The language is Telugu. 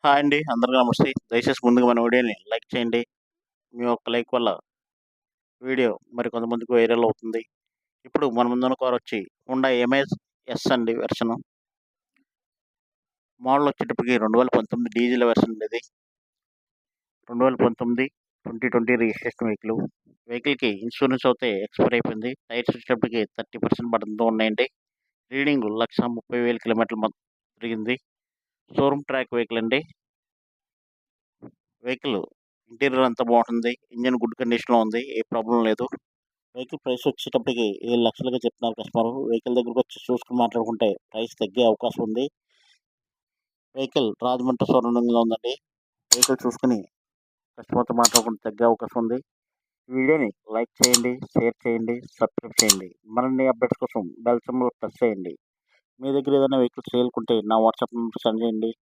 హాయ్ అండి. అందరికీ నమస్తే. దయచేసి ముందుగా మన వీడియోని లైక్ చేయండి. మీ యొక్క లైక్ వల్ల వీడియో మరి కొంతమందికి వైరల్ అవుతుంది. ఇప్పుడు మన ముందున్న కార్ వచ్చి హుండాయ్ ఎమేజ్ ఎస్ అండి వెర్షను. మోడల్ వచ్చేటప్పటికి 2019 డీజిల్ వెర్షన్ అండి ఇది. 2019 2020 రిజిస్ట్రేషన్ వెహికల్. వెహికల్‌కి ఇన్స్యూరెన్స్ అయితే ఎక్స్‌పైర్ అయిపోయింది. టైర్స్ వచ్చేటప్పటికి 30% బటన్‌తో ఉన్నాయండి. రీడింగ్ 1,30,000 కిలోమీటర్లు తిరిగింది. షోరూమ్ ట్రాక్ వెహికల్ అండి. వెహికల్ ఇంటీరియర్ అంతా బాగుంటుంది. ఇంజిన్ గుడ్ కండిషన్‌లో ఉంది. ఏ ప్రాబ్లమ్ లేదు. వెహికల్ ప్రైస్ వచ్చేటప్పటికి 7,00,000గా చెప్తున్నారు కస్టమరు. వెహికల్ దగ్గరకొచ్చి చూసుకొని మాట్లాడుకుంటే ప్రైస్ తగ్గే అవకాశం ఉంది. వెహికల్ రాజమండ్రి సరౌండింగ్‌లో ఉందండి. వెహికల్ చూసుకొని కస్టమర్‌తో మాట్లాడుకుంటే తగ్గే అవకాశం ఉంది. ఈ వీడియోని లైక్ చేయండి, షేర్ చేయండి, సబ్స్క్రైబ్ చేయండి. మరిన్ని అప్డేట్స్ కోసం బెల్ సింబల్ ప్రెస్ చేయండి. మీ దగ్గర ఏదైనా వెహికల్ సేల్‌కుంటే నా వాట్సాప్ నంబర్‌కి సెండ్ చేయండి.